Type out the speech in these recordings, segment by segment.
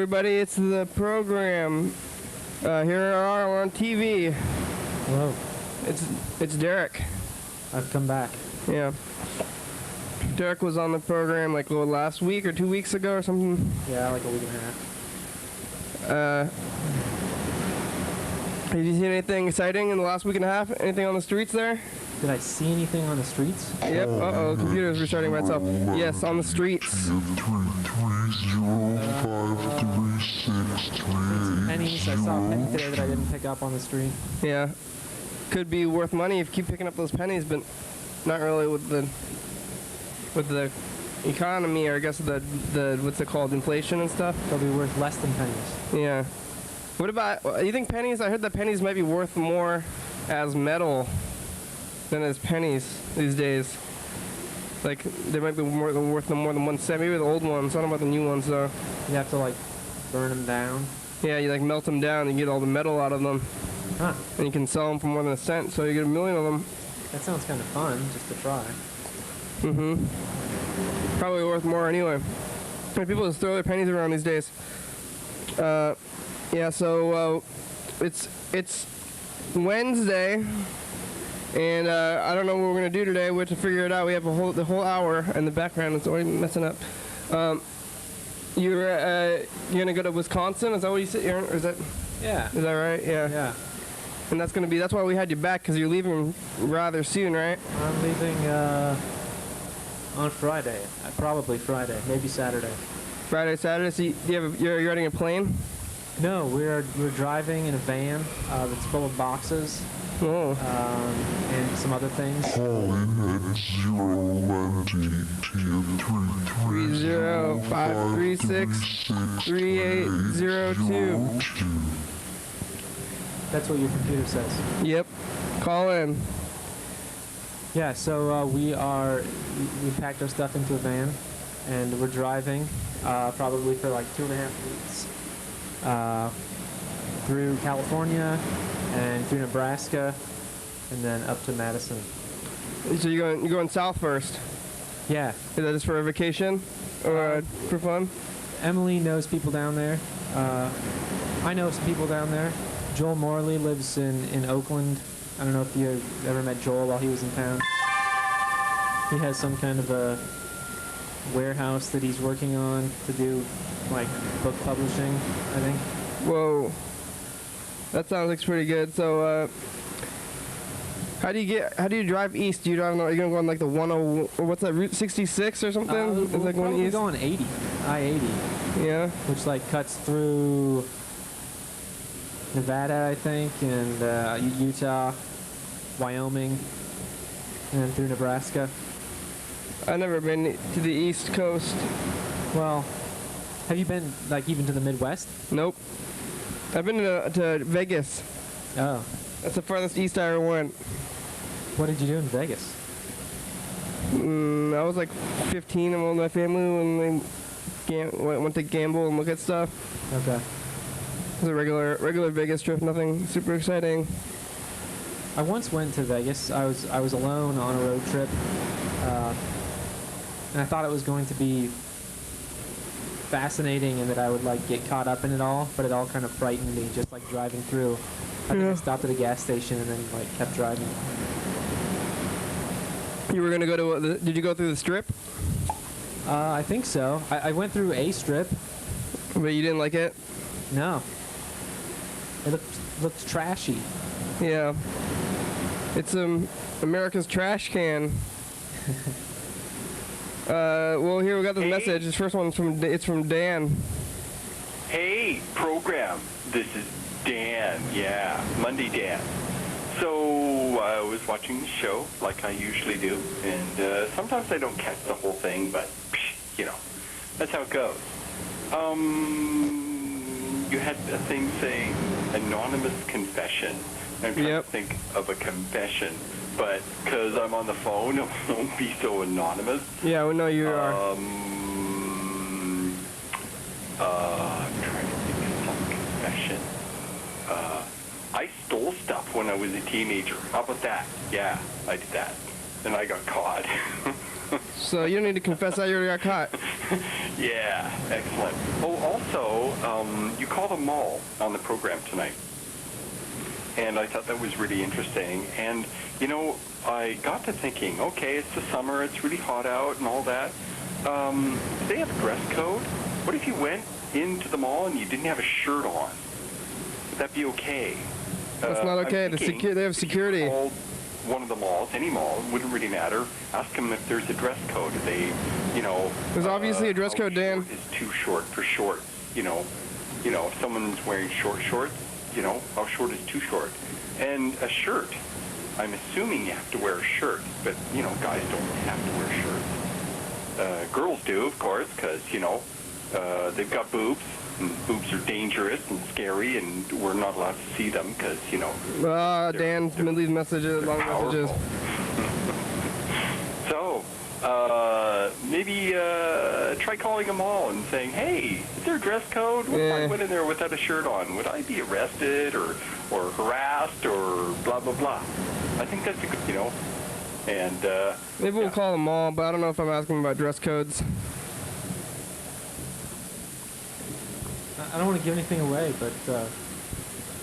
everybody, it's the program. Here we're on TV. Hello. It's Derek. I've come back. Yeah. Derek was on the program like last week or 2 weeks ago or something. Yeah, like a week and a half. Did you see anything exciting in the last week and a half? Anything on the streets there? Did I see anything on the streets? Yep. Uh-oh, the computer's restarting by itself. Yes, on the streets. Pennies. I saw a penny today that I didn't pick up on the street. Yeah. Could be worth money if you keep picking up those pennies, but not really with the economy, or I guess the what's it called, inflation and stuff. They'll be worth less than pennies. Yeah. What about, you think pennies, I heard that pennies might be worth more as metal than as pennies these days. Like, they might be worth more than 1 cent. Maybe the old ones. I don't know about the new ones, though. You have to, like, burn them down? Yeah, you, like, melt them down and get all the metal out of them. Huh. And you can sell them for more than a cent, so you get 1 million of them. That sounds kind of fun, just to try. Mm-hmm. Probably worth more anyway. And people just throw their pennies around these days. Yeah, so it's Wednesday, and I don't know what we're gonna do today. We have to figure it out. We have the whole hour, and the background is already messing up. You're gonna go to Wisconsin? Is that what you said? Or is that? Yeah. Is that right? Yeah. Yeah. And that's why we had you back, because you're leaving rather soon, right? I'm leaving on Friday. Probably Friday, maybe Saturday. Friday, Saturday. So you're riding a plane? No, we're driving in a van that's full of boxes. Oh. And some other things. Calling at 010-536-3802. That's what your computer says. Yep. Call in. Yeah, so we packed our stuff into a van, and we're driving probably for like 2.5 weeks through California and through Nebraska, and then up to Madison. So you're going south first? Yeah. Is that just for a vacation or for fun? Emily knows people down there. I know some people down there. Joel Morley lives in Oakland. I don't know if you ever met Joel while he was in town. He has some kind of a warehouse that he's working on to do like book publishing, I think. Whoa. That sounds like pretty good. So how do you drive east? Do you don't know? Are you gonna go on like the 10 or what's that, Route 66 or something? Is that going east? We're going 80, I-80. Yeah. Which like cuts through Nevada, I think, and Utah, Wyoming, and then through Nebraska. I've never been to the East Coast. Well, have you been like even to the Midwest? Nope. I've been to Vegas. Oh. That's the farthest east I ever went. What did you do in Vegas? I was like 15 and with my family when they went to gamble and look at stuff. Okay. It was a regular Vegas trip, nothing super exciting. I once went to Vegas. I was alone on a road trip, and I thought it was going to be fascinating and that I would like get caught up in it all, but it all kind of frightened me just like driving through. I think I stopped at a gas station and then like kept driving. You were gonna go to did you go through the Strip? I think so. I went through a strip. But you didn't like it? No. It looked trashy. Yeah. It's America's trash can. Well, here we got this message. This first one's from Dan. Hey, program. This is Dan. Yeah, Monday Dan. So I was watching the show like I usually do, and sometimes I don't catch the whole thing, but you know, that's how it goes. You had a thing saying anonymous confession. I'm trying to think of a confession, but because I'm on the phone, it won't be so anonymous. Yeah, we know you are. I'm trying to think of some confession. I stole stuff when I was a teenager. How about that? Yeah, I did that. And I got caught. So you don't need to confess that you already got caught. Yeah, excellent. Oh, also, you called a mall on the program tonight. And I thought that was really interesting. And, you know, I got to thinking, okay, it's the summer, it's really hot out and all that. Do they have a dress code? What if you went into the mall and you didn't have a shirt on? Would that be okay? That's not okay. They have security. If you called one of the malls, any mall, it wouldn't really matter. Ask them if there's a dress code. They, you know... There's obviously a dress code, Dan. How short is too short for short? You know, if someone's wearing short shorts, you know, how short is too short? And a shirt. I'm assuming you have to wear a shirt, but, you know, guys don't have to wear shirts. Girls do, of course, because, you know, they've got boobs, and boobs are dangerous and scary, and we're not allowed to see them because, you know... Dan, leave messages, long messages. So, maybe try calling them all and saying, hey, is there a dress code? What if I went in there without a shirt on? Would I be arrested or harassed or blah, blah, blah? I think that's a good, you know, and... Maybe we'll call them all, but I don't know if I'm asking about dress codes. I don't want to give anything away, but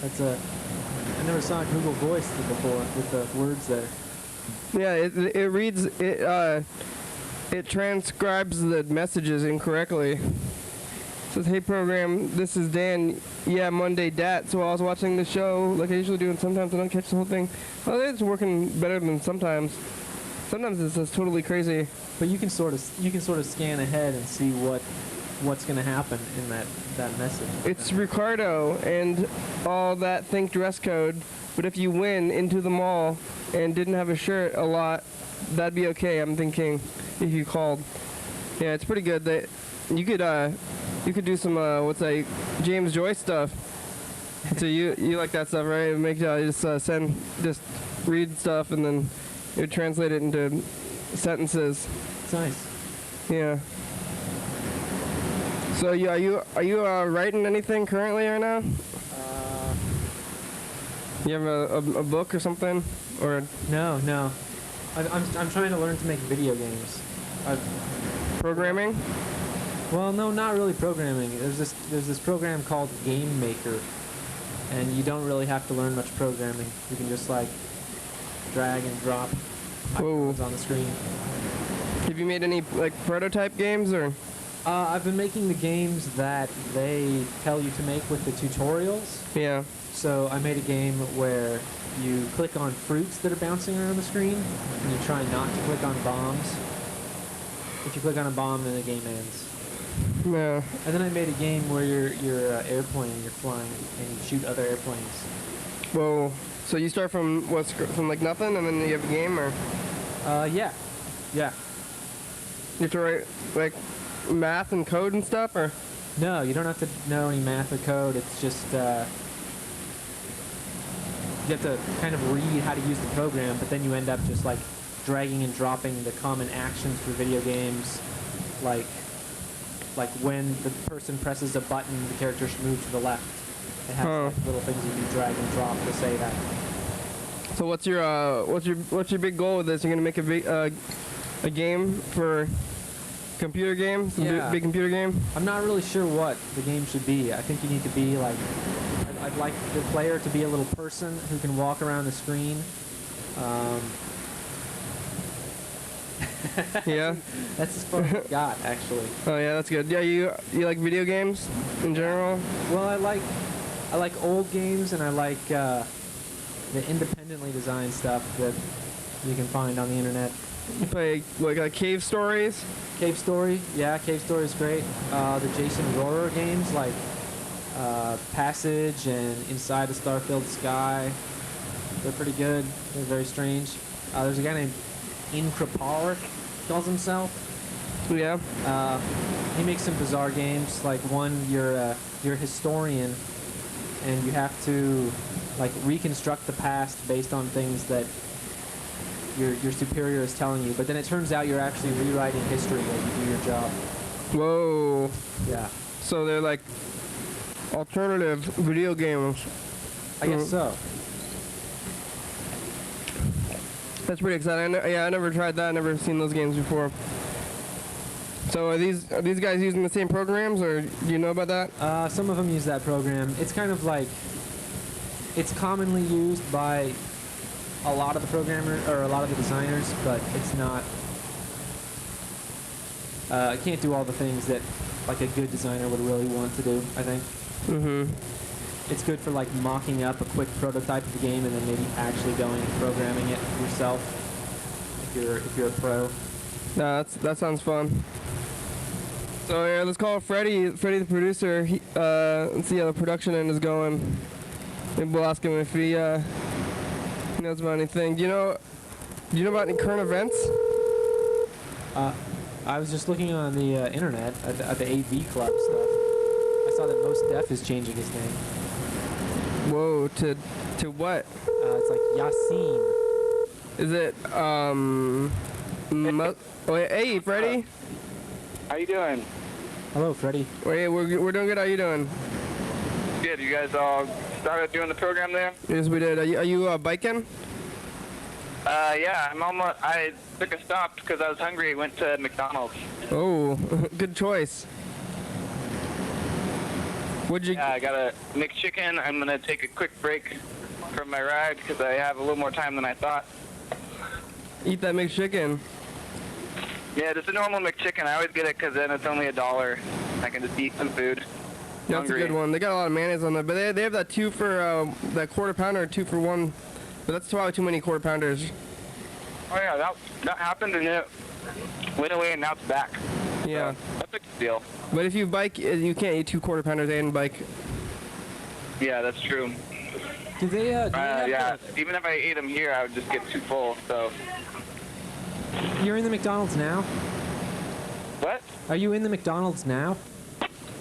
that's I never saw Google Voice before with the words there. Yeah, it reads it transcribes the messages incorrectly. It says, "Hey program, this is Dan. Yeah, Monday dat." So I was watching the show like I usually do, and sometimes I don't catch the whole thing. Well, it's working better than sometimes. Sometimes it's just totally crazy. But you can sort of scan ahead and see what's going to happen in that message. It's Ricardo and all that think dress code, but if you went into the mall and didn't have a shirt a lot, that'd be okay, I'm thinking, if you called. Yeah, it's pretty good. That you could do some James Joyce stuff. So you like that stuff, right? Make just read stuff and then it would translate it into sentences. It's nice. Yeah. So are you writing anything currently right now? You have a book or something, or no? I'm trying to learn to make video games. Programming? Well, no, not really programming. There's this program called Game Maker, and you don't really have to learn much programming. You can just like drag and drop icons on the screen. Have you made any like prototype games or? I've been making the games that they tell you to make with the tutorials. Yeah. So I made a game where you click on fruits that are bouncing around the screen, and you try not to click on bombs. If you click on a bomb, then the game ends. Yeah. And then I made a game where you're airplane, you're flying, and you shoot other airplanes. Whoa. So you start from like nothing, and then you have a game, or? Yeah. You have to write like math and code and stuff, or? No, you don't have to know any math or code. It's just you have to kind of read how to use the program, but then you end up just like dragging and dropping the common actions for video games, like when the person presses a button, the character should move to the left. It has like little things you can drag and drop to say that. So what's your big goal with this? You're gonna make a game for computer game? Big computer game? I'm not really sure what the game should be. I think you need to be like, I'd like the player to be a little person who can walk around the screen. Yeah. That's as far as I've got, actually. Oh yeah, that's good. Yeah, you like video games in general? Well, I like old games, and I like the independently designed stuff that you can find on the internet. You play like Cave Stories? Cave Story, yeah, Cave Story is great. The Jason Rohrer games like Passage and Inside the Star-Filled Sky, they're pretty good. They're very strange. There's a guy named Inkrapalik, calls himself. Yeah. He makes some bizarre games. Like one, you're a historian, and you have to like reconstruct the past based on things that your superior is telling you. But then it turns out you're actually rewriting history as you do your job. Whoa. Yeah. So they're like alternative video games. I guess so. That's pretty exciting. I never tried that. I never seen those games before. So are these guys using the same programs, or do you know about that? Some of them use that program. It's kind of like, it's commonly used by a lot of the programmers, or a lot of the designers, but it's not, it can't do all the things that like a good designer would really want to do, I think. Mm-hmm. It's good for like mocking up a quick prototype of the game and then maybe actually going and programming it yourself if you're a pro. Nah, that sounds fun. So yeah, let's call Freddie the producer, and see how the production end is going. Maybe we'll ask him if he knows about anything. Do you know about any current events? I was just looking on the internet at the AV Club stuff. I saw that Most Def is changing his name. Whoa, to what? It's like Yassine. Is it hey, Freddie. How you doing? Hello, Freddie. Wait, we're doing good. How you doing? Good. You guys all started doing the program there? Yes, we did. Are you biking? Yeah. I took a stop because I was hungry. Went to McDonald's. Oh, good choice. What'd you? Yeah, I got a McChicken. I'm gonna take a quick break from my ride because I have a little more time than I thought. Eat that McChicken. Yeah, just a normal McChicken. I always get it because then it's only $1. I can just eat some food. That's Hungry. a good one. They got a lot of mayonnaise on there, but they have that 2 for that quarter pounder, 2 for 1. But that's probably too many quarter pounders. Oh yeah, that happened and it went away and now it's back. Yeah. So, that's a good deal. But if you bike, you can't eat 2 quarter pounders and bike. Yeah, that's true. Do they have Yeah, even if I ate them here, I would just get too full. So. You're in the McDonald's now? What? Are you in the McDonald's now?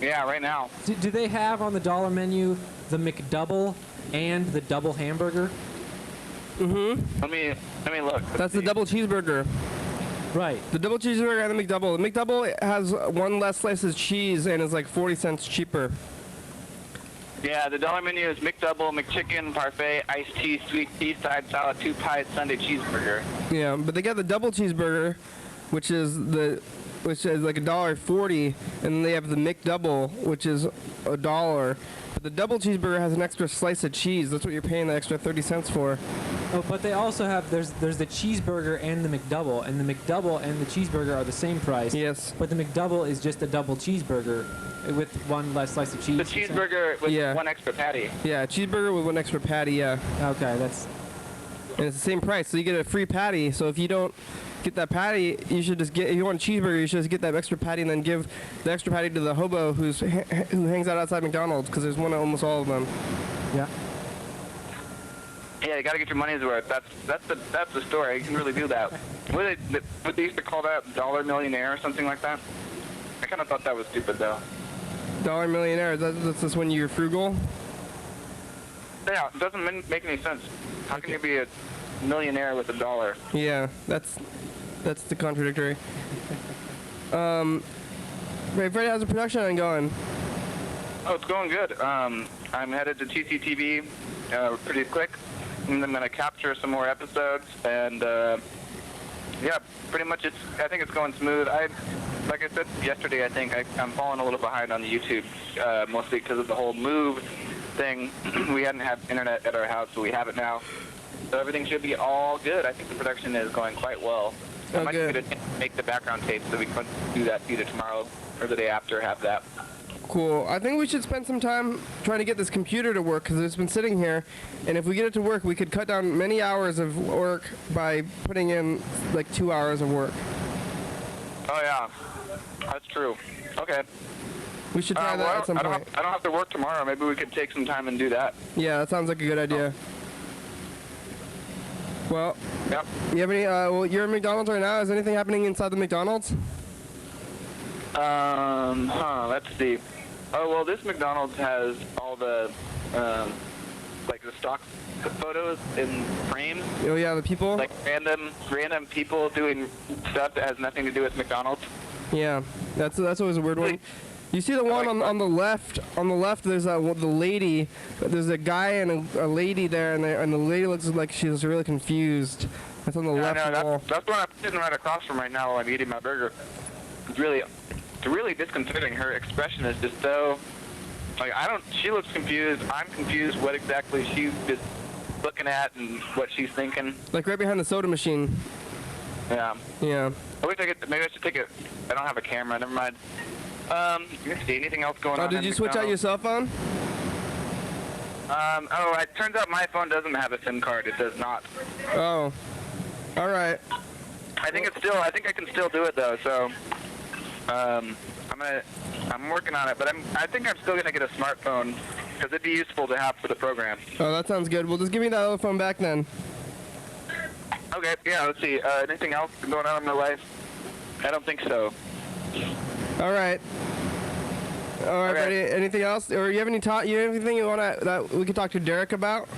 Yeah, right now. Do they have on the dollar menu the McDouble and the double hamburger? Mm-hmm. Let me look. That's the double cheeseburger. Right. The double cheeseburger and the McDouble. The McDouble has 1 less slice of cheese and is like 40 cents cheaper. Yeah, the dollar menu is McDouble, McChicken, parfait, iced tea, sweet tea, side salad, 2 pies, Sunday cheeseburger. Yeah, but they got the double cheeseburger, which is like $1.40, and then they have the McDouble, which is $1. But the double cheeseburger has an extra slice of cheese. That's what you're paying the extra 30 cents for. Oh, but they also have there's the cheeseburger and the McDouble, and the McDouble and the cheeseburger are the same price. Yes. But the McDouble is just a double cheeseburger with 1 less slice of cheese. The cheeseburger with Yeah. 1 extra patty. Yeah, cheeseburger with 1 extra patty, yeah. Okay, that's... And it's the same price, so you get a free patty. So if you don't get that patty, you should just get, if you want a cheeseburger, you should just get that extra patty and then give the extra patty to the hobo who hangs out outside McDonald's, because there's one at almost all of them. Yeah. Yeah, you gotta get your money's worth. That's the story. You can really do that. What they used to call that, dollar millionaire or something like that? I kind of thought that was stupid though. Dollar millionaire, that's just when you're frugal? Yeah, it doesn't make any sense. How can you be a millionaire with $1? Yeah, that's the contradictory. Right, Freddie, how's the production end going? Oh, it's going good. I'm headed to TCTV pretty quick, and I'm gonna capture some more episodes, and yeah, pretty much I think it's going smooth. Like I said yesterday, I think I'm falling a little behind on the YouTube, mostly because of the whole move thing. We hadn't had internet at our house, but we have it now. So everything should be all good. I think the production is going quite well. I might good. need to make the background tape so we can do that either tomorrow or the day after, have that. Cool. I think we should spend some time trying to get this computer to work, because it's been sitting here, and if we get it to work, we could cut down many hours of work by putting in like 2 hours of work. Oh, yeah. That's true. Okay. We should try that at some point. I don't have to work tomorrow. Maybe we could take some time and do that. Yeah, that sounds like a good idea. Well, Yep. you have any, well, you're at McDonald's right now. Is anything happening inside the McDonald's? Let's see. Oh, well, this McDonald's has all the, like the stock photos in frames. Oh yeah, the people? Like random people doing stuff that has nothing to do with McDonald's. Yeah, that's always a weird one. You see the one on the left? On the left, there's the lady. There's a guy and a lady there, and the lady looks like she's really confused. That's on the left I know, wall. that's what I'm sitting right across from right now while I'm eating my burger. it's really disconcerting. Her expression is just so, like, she looks confused. I'm confused what exactly she's just looking at and what she's thinking. Like right behind the soda machine. Yeah. Yeah. Maybe I should take it. I don't have a camera. Never mind. Let's see. Anything else going on? Oh, did you switch out your cell phone? It turns out my phone doesn't have a SIM card. It does not. Oh. All right. I think I can still do it though. So, I'm working on it, but I think I'm still gonna get a smartphone because it'd be useful to have for the program. Oh, that sounds good. Well, just give me that other phone back then. Okay. Yeah. Let's see. Anything else going on in my life? I don't think so. All right. All right, Okay. buddy. Anything else, or you have anything you wanna that we could talk to Derek about?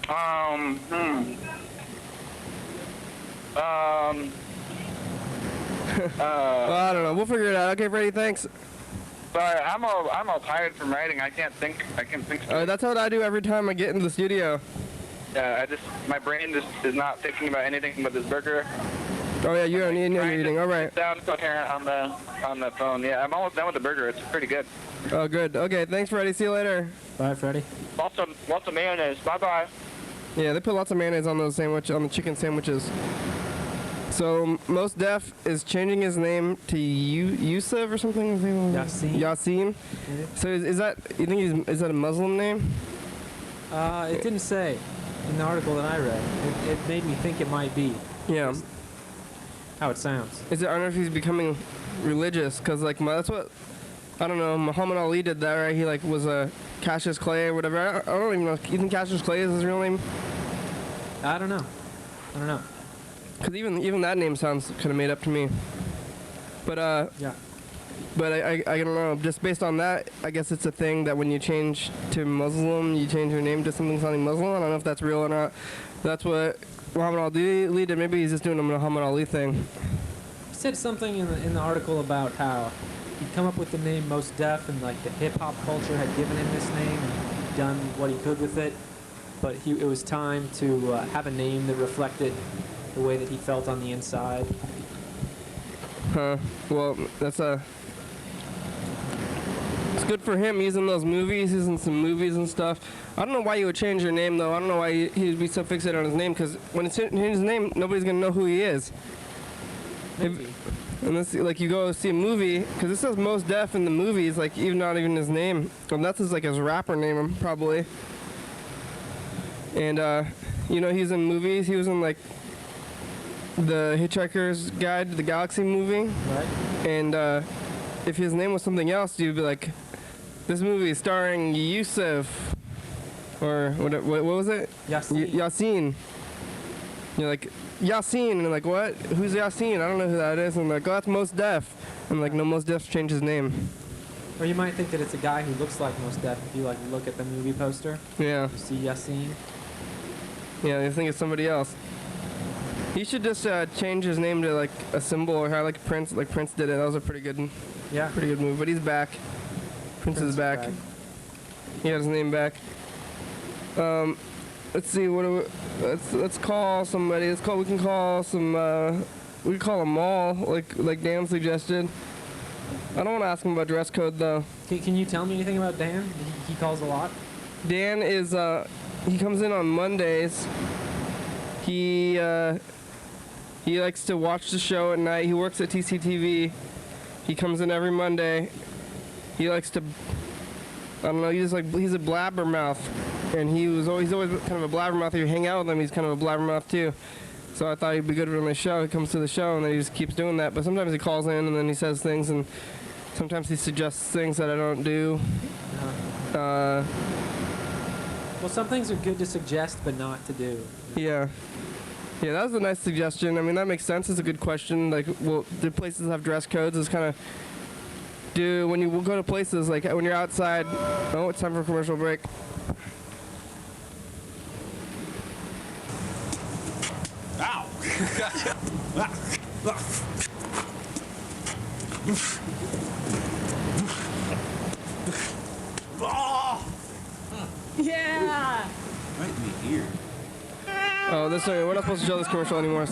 Well, I don't know. We'll figure it out. Okay, Freddie. Thanks. Sorry, I'm all tired from writing. I can't think. That's what I do every time I get into the studio. My brain just is not thinking about anything but this burger. Oh yeah, you're eating. All right. Sound coherent on the phone. Yeah, I'm almost done with the burger. It's pretty good. Oh, good. Okay, thanks, Freddie. See you later. Bye, Freddie. Lots of mayonnaise. Bye bye. Yeah, they put lots of mayonnaise on on the chicken sandwiches. So Most Def is changing his name to Yusuf or something. Yasin. Yasin. Mm-hmm. So is that is that a Muslim name? It didn't say in the article that I read. It made me think it might be. Yeah. How it sounds. I don't know if he's becoming religious, cause like that's what I don't know. Muhammad Ali did that, right? He like was a Cassius Clay or whatever. I don't even know. You think Cassius Clay is his real name? I don't know. Cause even that name sounds kind of made up to me. But Yeah. But I don't know. Just based on that, I guess it's a thing that when you change to Muslim, you change your name to something sounding Muslim. I don't know if that's real or not. That's what Muhammad Ali did. Maybe he's just doing a Muhammad Ali thing. He said something in the article about how he'd come up with the name Most Def, and like the hip hop culture had given him this name and he'd done what he could with it. But it was time to have a name that reflected the way that he felt on the inside. Huh. Well, it's good for him. He's in those movies. He's in some movies and stuff. I don't know why you would change your name, though. I don't know why he'd be so fixated on his name, because when it's in his name, nobody's going to know who he is. Maybe. Unless, like, you go see a movie, because it says Most Def in the movies, like, even not even his name. And that's his, like, his rapper name, probably. And, he's in movies. He was in, like, the Hitchhiker's Guide to the Galaxy movie. Right. And if his name was something else, you'd be like, this movie is starring Yusuf. Or what was it? Yasin. Yasin. You're like, Yasin. And I'm like, what? Who's Yasin? I don't know who that is. And I'm like, oh, that's Most Def. And like, no, Most Def changed his name. Or you might think that it's a guy who looks like Most Def if you like look at the movie poster. Yeah. You see Yasin. Yeah, you think it's somebody else. He should just change his name to like a symbol, or how like Prince did it. That was a pretty good move. But he's back. Prince is back. He got his name back. Let's see. Let's call somebody. We can call them all, like Dan suggested. I don't want to ask him about dress code though. Can you tell me anything about Dan? He calls a lot. Dan is he comes in on Mondays. He likes to watch the show at night. He works at TCTV. He comes in every Monday. He likes to, I don't know, he's a blabbermouth. And he's always kind of a blabbermouth. If you hang out with him, he's kind of a blabbermouth too. So I thought he'd be good on the show. He comes to the show and then he just keeps doing that. But sometimes he calls in and then he says things, and sometimes he suggests things that I don't do. Well, some things are good to suggest but not to do. Yeah. Yeah, that was a nice suggestion. I mean, that makes sense. It's a good question. Like, well, do places have dress codes? It's kind of, when you go to places, like when you're outside, oh, it's time for a commercial break. Ow! Yeah! Right in the ear. Oh, we're not supposed to show this commercial anymore.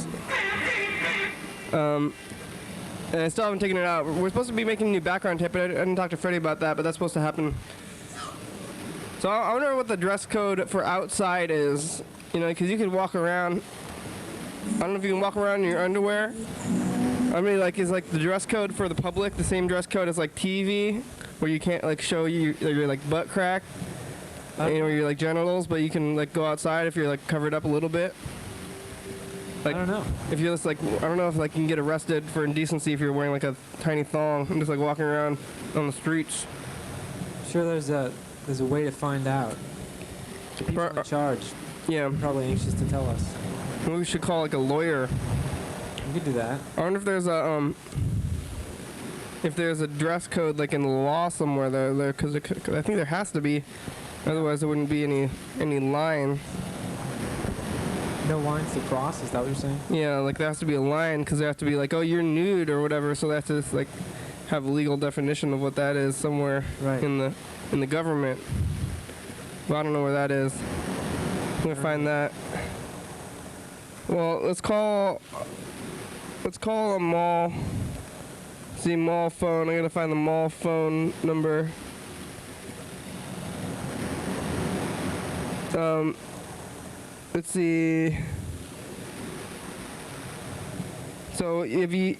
And I still haven't taken it out. We're supposed to be making a new background tape, but I didn't talk to Freddie about that, but that's supposed to happen. So I wonder what the dress code for outside is. You know, because you could walk around. I don't know if you can walk around in your underwear. I mean, like, is like the dress code for the public the same dress code as like TV, where you can't like show your like butt crack, or your like genitals, but you can like go outside if you're like covered up a little bit. Like, I don't know. If you're just like, I don't know if like you can get arrested for indecency if you're wearing like a tiny thong and just like walking around on the streets. Sure, there's a way to find out. The people in charge Yeah. are probably anxious to tell us. Maybe we should call like a lawyer. We could do that. I wonder if there's a dress code like in the law somewhere there, because I think there has to be. Otherwise, there wouldn't be any line. No lines to cross, is that what you're saying? Yeah, like there has to be a line because there has to be like, oh, you're nude or whatever. So they have to just, like have a legal definition of what that is somewhere in the government. Well, I don't know where that is. I'm gonna find that. Well, let's call a mall. See, mall phone. I gotta find the mall phone number. Let's see. So, if you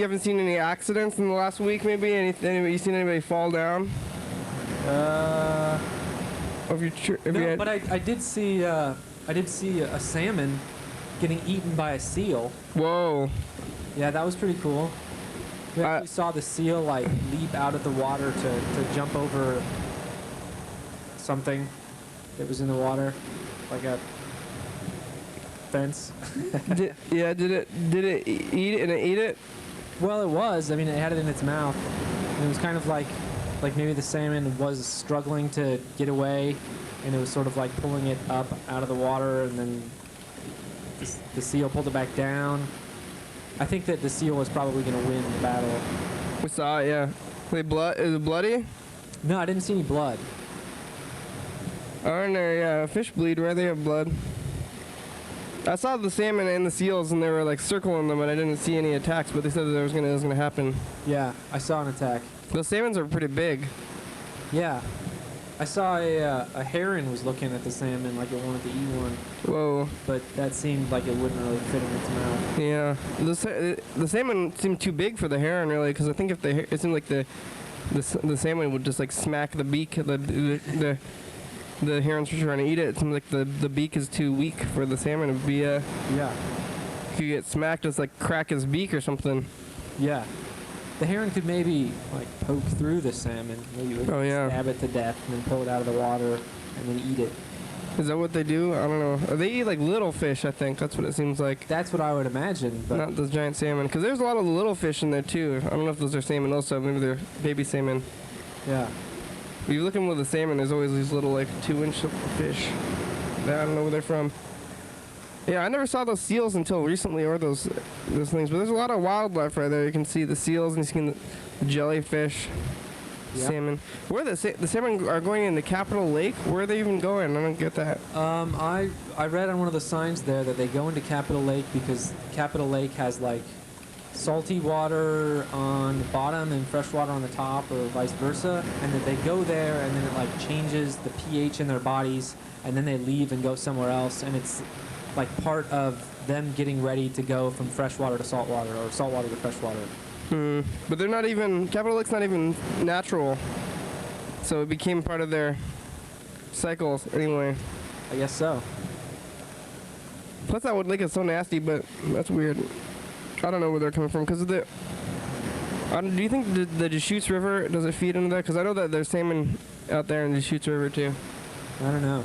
haven't seen any accidents in the last week, maybe you seen anybody fall down? No, but I did see a salmon getting eaten by a seal. Whoa. Yeah, that was pretty cool. We actually saw the seal like leap out of the water to jump over something that was in the water, like a fence. Did it eat it and it ate it? Well, it was. I mean, it had it in its mouth. And it was kind of like maybe the salmon was struggling to get away, and it was sort of like pulling it up out of the water, and then the seal pulled it back down. I think that the seal was probably going to win the battle. We saw it, yeah. Is it bloody? No, I didn't see any blood. Aren't there, yeah, fish bleed where they have blood. I saw the salmon and the seals, and they were like circling them, and I didn't see any attacks, but they said that it was gonna happen. Yeah, I saw an attack. The salmons are pretty big. Yeah. I saw a heron was looking at the salmon like it wanted to eat one. Whoa. But that seemed like it wouldn't really fit in its mouth. Yeah. The salmon seemed too big for the heron, really, because I think if it seemed like the salmon would just like smack the beak. The herons were trying to eat it. It seems like the beak is too weak for the salmon to be Yeah. If you get smacked, just like crack his beak or something. Yeah. The heron could maybe like poke through the salmon, maybe stab it to death, and then pull it out of the water and then eat it. Is that what they do? I don't know. They eat like little fish, I think. That's what it seems like. That's what I would imagine. But not those giant salmon. Because there's a lot of little fish in there too. I don't know if those are salmon also. Maybe they're baby salmon. Yeah. If you look with the salmon, there's always these little like 2-inch fish. I don't know where they're from. Yeah, I never saw those seals until recently, or those things. But there's a lot of wildlife right there. You can see the seals and you can see the jellyfish, salmon. Where the salmon are going into Capitol Lake? Where are they even going? I don't get that. I read on one of the signs there that they go into Capitol Lake because Capitol Lake has like salty water on the bottom and fresh water on the top, or vice versa, and that they go there and then it like changes the pH in their bodies, and then they leave and go somewhere else, and it's like part of them getting ready to go from freshwater to saltwater, or saltwater to freshwater. But they're not even, Capitol Lake's not even natural, so it became part of their cycles anyway. I guess so. Plus that lake is so nasty, but that's weird. I don't know where they're coming from, because of the... do you think the Deschutes River, does it feed into that? Because I know that there's salmon out there in the Deschutes River too. I don't know.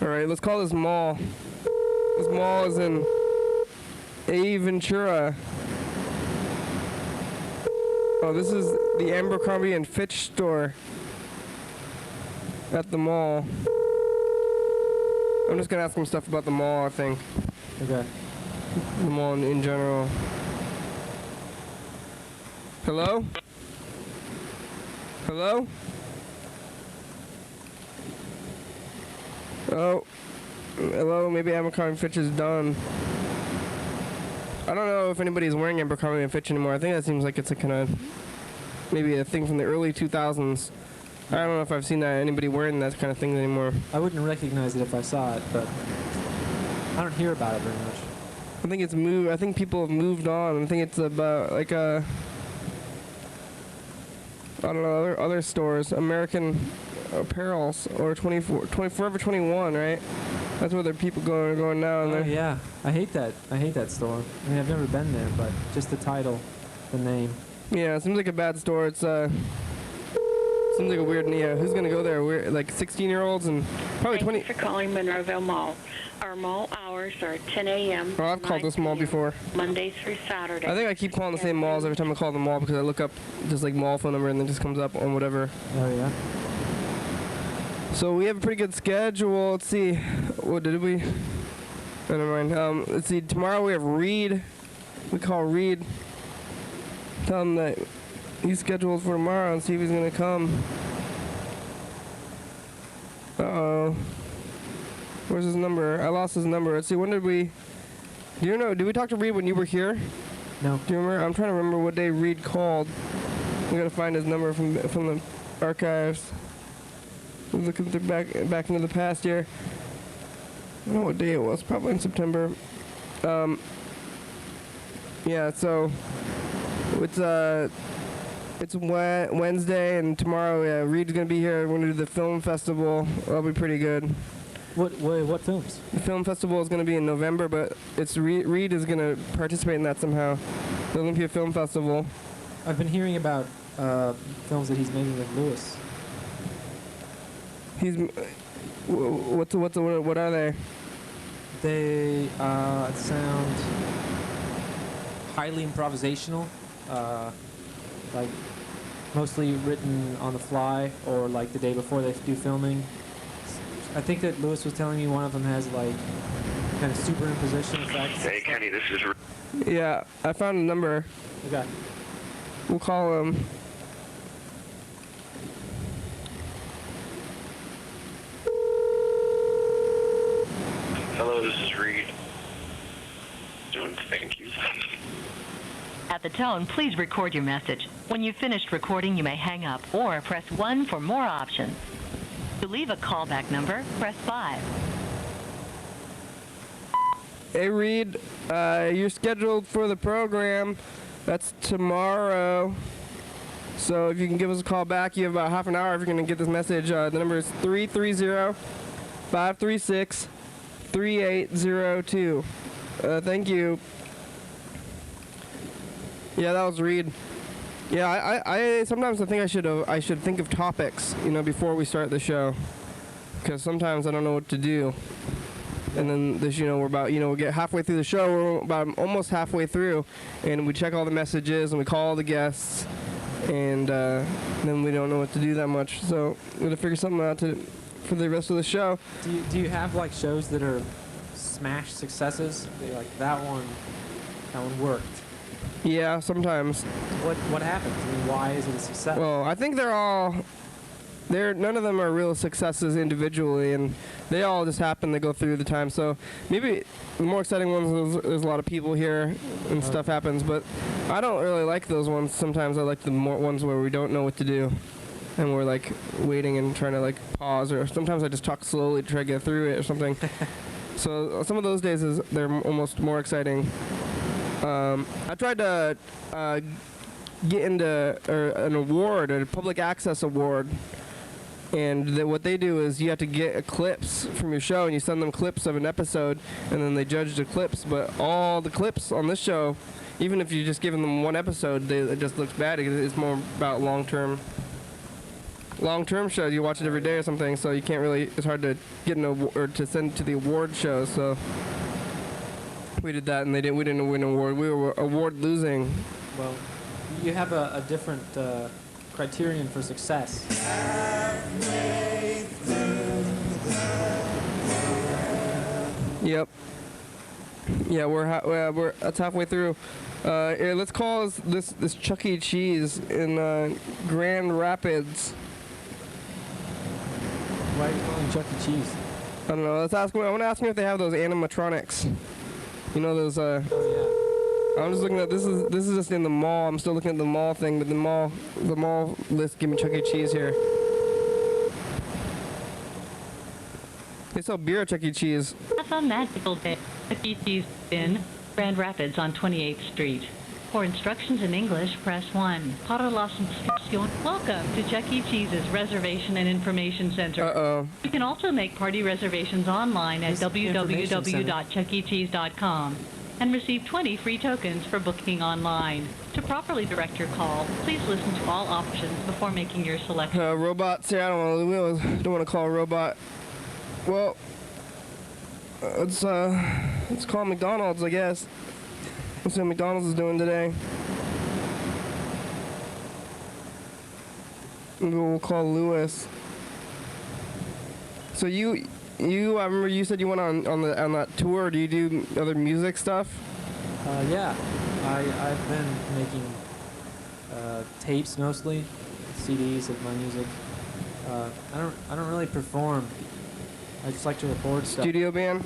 Alright, let's call this mall. This mall is in Ventura. Oh, this is the Abercrombie and Fitch store at the mall. I'm just gonna ask him stuff about the mall, I think. Okay. The mall in general. Hello? Hello? Oh. Hello, maybe Abercrombie Fitch is done. I don't know if anybody's wearing Abercrombie and Fitch anymore. I think that seems like it's a kind of maybe a thing from the early 2000s. I don't know if I've seen anybody wearing that kind of thing anymore. I wouldn't recognize it if I saw it, but I don't hear about it very much. I think it's moved. I think people have moved on. I think it's about like I don't know, other stores, American Apparels or 24 Forever 21, right? That's where the people going now. And Oh yeah, I hate that store. I mean, I've never been there, but just the title, the name. Yeah, it seems like a bad store. It's seems like a weird. Yeah, who's gonna go there? We're like 16-year-olds and probably 20. Thanks for calling Monroeville Mall. Our mall hours are 10 a.m. Oh, I've called this mall before. Monday through Saturday. I think I keep calling the same malls every time I call the mall because I look up just like mall phone number and then it just comes up on whatever. Oh yeah. So we have a pretty good schedule. Let's see. What did we? Oh, never mind. Let's see. Tomorrow we have Reed. We call Reed. Tell him that he's scheduled for tomorrow and see if he's gonna come. Uh-oh. Where's his number? I lost his number. Let's see. When did we? Do you know? Did we talk to Reed when you were here? No. Do you remember? I'm trying to remember what day Reed called. We gotta find his number from the archives. We're looking through back into the past year. I don't know what day it was. Probably in September. Yeah. So it's Wednesday and tomorrow. Yeah, Reed's gonna be here. We're gonna do the film festival. That'll be pretty good. What films? The film festival is going to be in November, but it's Reed is going to participate in that somehow. The Olympia Film Festival. I've been hearing about films that he's making with Lewis. He's what are they? They sound highly improvisational, like mostly written on the fly or like the day before they do filming. I think that Lewis was telling me one of them has like kind of superimposition effects. Hey Kenny, this is. Yeah, I found a number. Okay. We'll call him. Hello, this is Reed. Thank you. At the tone, please record your message. When you've finished recording, you may hang up or press 1 for more options. To leave a callback number, press 5. Hey Reed, you're scheduled for the program. That's tomorrow. So if you can give us a call back, you have about half an hour if you're going to get this message. The number is 330-536-3802. Thank you. Yeah, that was Reed. Yeah, I sometimes I think I should think of topics, before we start the show, because sometimes I don't know what to do. And then this, we're about, we get halfway through the show, we're about almost halfway through, and we check all the messages and we call all the guests, and then we don't know what to do that much. So we got to figure something out for the rest of the show. Do you have like shows that are smash successes? Like that one worked. Yeah, sometimes. What happens? I mean, why is it a success? Well, I think none of them are real successes individually, and they all just happen to go through the time. So maybe the more exciting ones, there's a lot of people here and stuff happens, but I don't really like those ones. Sometimes I like the more ones where we don't know what to do, and we're like waiting and trying to like pause, or sometimes I just talk slowly to try to get through it or something. So some of those days they're almost more exciting. I tried to get into an award, a public access award, and what they do is you have to get clips from your show, and you send them clips of an episode, and then they judge the clips. But all the clips on this show, even if you just give them one episode, it just looks bad. It's more about long-term shows. You watch it every day or something, so you can't really. It's hard to get an award or to send to the award shows. So we did that, and we didn't win an award. We were award losing. Well, you have a different criterion for success. Yep. Yeah, we're that's halfway through. Yeah, let's call this Chuck E. Cheese in Grand Rapids. Why are you calling Chuck E. Cheese? I don't know. Let's ask them. I want to ask them if they have those animatronics. You know those. Oh I'm just looking at this is just in the mall. I'm still looking at the mall thing, but the mall list give me Chuck E. Cheese here. They sell beer at Chuck E. Cheese. Have a magical day. Chuck E. Cheese in Grand Rapids on 28th Street. For instructions in English, press 1. Para las instrucciones. Welcome to Chuck E. Cheese's Reservation and Information Center. Uh-oh. You can also make party reservations online at www.chuckecheese.com and receive 20 free tokens for booking online. To properly direct your call, please listen to all options before making your selection. Robots here. I don't want to call a robot. Well, let's call McDonald's, I guess. Let's see what McDonald's is doing today. Maybe we'll call Lewis. So I remember you said you went on that tour. Do you do other music stuff? Yeah, I've been making tapes mostly, CDs of my music. I don't really perform. I just like to record stuff. Studio band?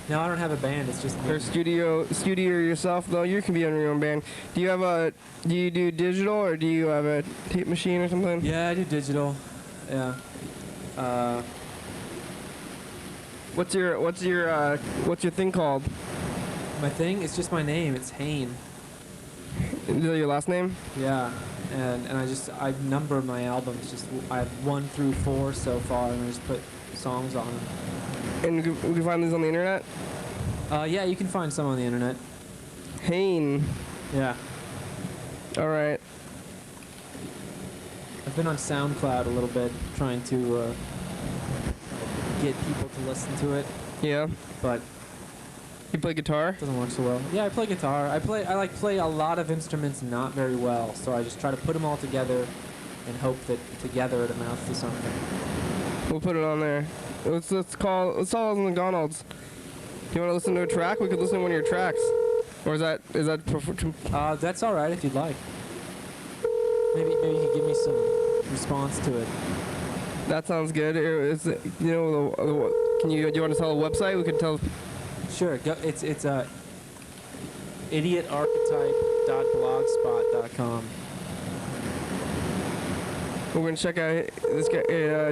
No, I don't have a band. It's just me. Or studio yourself though. You can be on your own band. Do you do digital or do you have a tape machine or something? Yeah, I do digital. Yeah. What's your thing called? My thing? It's just my name. It's Hayne. Is that your last name? Yeah. And I number my albums. I have 1 through 4 so far, and I just put songs on them. And we can find these on the internet? Yeah, you can find some on the internet. Hayne. Yeah. All right. I've been on SoundCloud a little bit, trying to get people to listen to it. Yeah. But you play guitar? It doesn't work so well. Yeah, I play guitar. I play a lot of instruments not very well, so I just try to put them all together and hope that together it amounts to something. We'll put it on there. Let's call McDonald's. Do you want to listen to a track? We could listen to one of your tracks. Or is that that's all right if you'd like. Maybe you could give me some response to it. That sounds good. Do you want to tell a website? We could tell. Sure. It's idiotarchetype.blogspot.com. We're gonna check out this guy,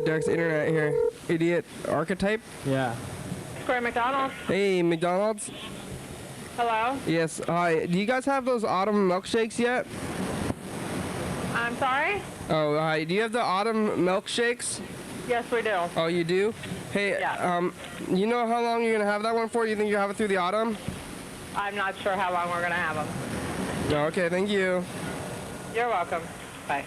Derek's internet here. Idiot Archetype? Yeah. Square McDonald's. Hey, McDonald's? Hello? Yes, hi. Do you guys have those autumn milkshakes yet? I'm sorry? Oh, hi. Do you have the autumn milkshakes? Yes, we do. Oh, you do? Hey, Yeah. you know how long you're gonna have that one for? You think you'll have it through the autumn? I'm not sure how long we're going to have them. Oh, okay, thank you. You're welcome. Bye.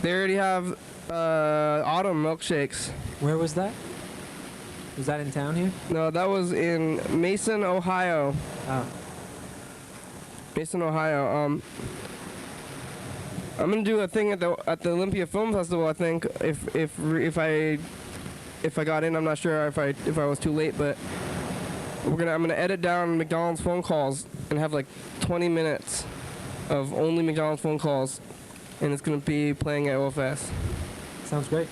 They already have autumn milkshakes. Where was that? Was that in town here? No, that was in Mason, Ohio. Oh. Mason, Ohio. I'm gonna do a thing at the Olympia Film Festival. I think if I got in, I'm not sure if I was too late, but I'm gonna edit down McDonald's phone calls and have like 20 minutes of only McDonald's phone calls, and it's gonna be playing at OFS. Sounds great.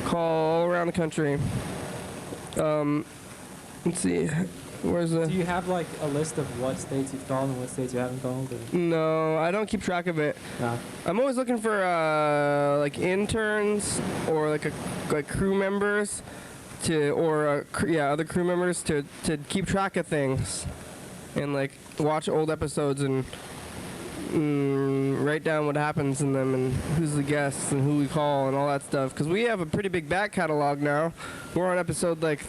Call all around the country. Let's see. Where's the... Do you have like a list of what states you've called and what states you haven't called? Or? No, I don't keep track of it. No. I'm always looking for like interns or like crew members other crew members to keep track of things and like watch old episodes and write down what happens in them and who's the guests and who we call and all that stuff, because we have a pretty big back catalog now. We're on episode like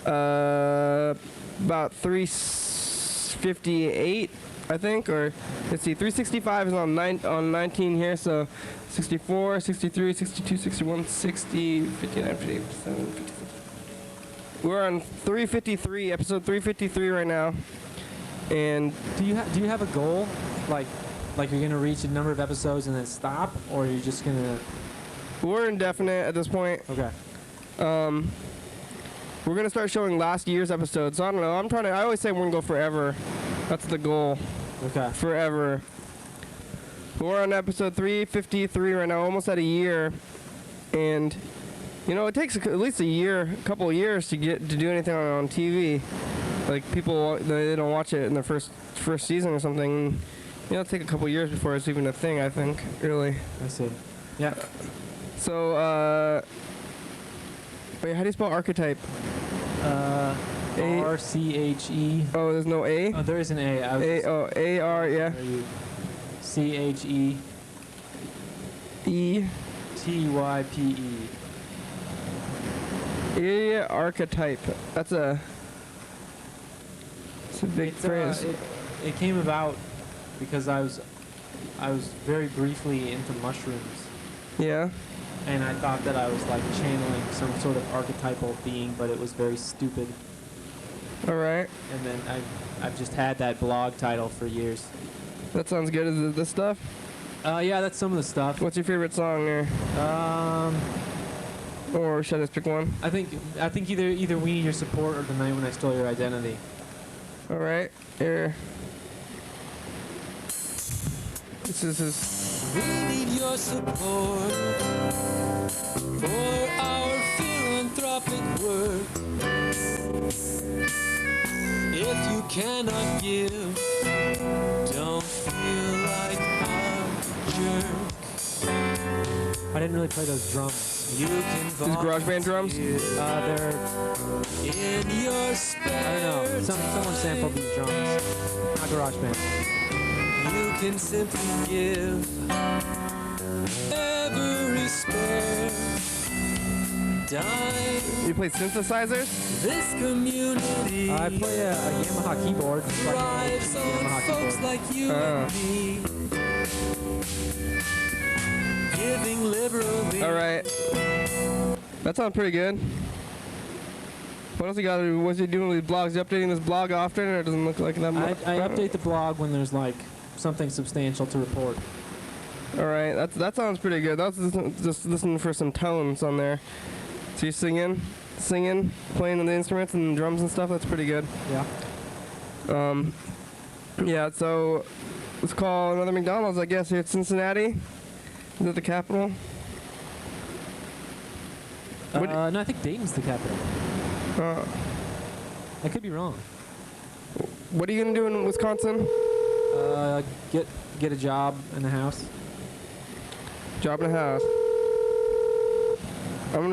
about 358, I think, or let's see, 365 is on 19 here, so 64, 63, 62, 61, 60, 59, 58, 57, 56. We're on 353, episode 353 right now. And do you have a goal, like you're gonna reach a number of episodes and then stop, or you're just gonna? We're indefinite at this point. Okay. We're gonna start showing last year's episodes. So I don't know. I always say we're gonna go forever. That's the goal. Okay. Forever. We're on episode 353 right now, almost at a year, and You know, it takes at least a couple of years to do anything on TV. Like people, they don't watch it in the first season or something. You know, it'll take a couple of years before it's even a thing. I think, really. I see. Yeah. So, wait, how do you spell archetype? R-C-H-E. Oh, there's no A? Oh, there is an A. A-R, yeah. C-H-E. E. T-Y-P-E. Area archetype. That's a big phrase. It came about because I was very briefly into mushrooms. Yeah. And I thought that I was like channeling some sort of archetypal being, but it was very stupid. All right. And then I've just had that blog title for years. That sounds good. Is it this stuff? Yeah, that's some of the stuff. What's your favorite song there? Or should I just pick one? I think either We Need Your Support or The Night When I Stole Your Identity. All right. Here. This is. We need your support for our philanthropic work. If you cannot give, don't feel like a jerk. I didn't really play those drums. You can These garage band drums? They're in your spare I don't know. Someone sampled these drums. Not garage band. You can simply give every spare dime. You play synthesizers? This community I play a Yamaha keyboard. Just like thrives a on Yamaha folks keyboard. like you and me. Giving liberally. All right. That sounds pretty good. What else you got to do? What's he doing with these blogs? You updating this blog often, or it doesn't look like that much? I update the blog when there's like something substantial to report. All right, that sounds pretty good. That was just listening for some tones on there. So you're singing, playing on the instruments and drums and stuff. That's pretty good. Yeah. Yeah. So let's call another McDonald's, I guess, here at Cincinnati. Is it the capital? No, I think Dayton's the capital. I could be wrong. What are you gonna do in Wisconsin? Get a job in the house. Job in a house. I'm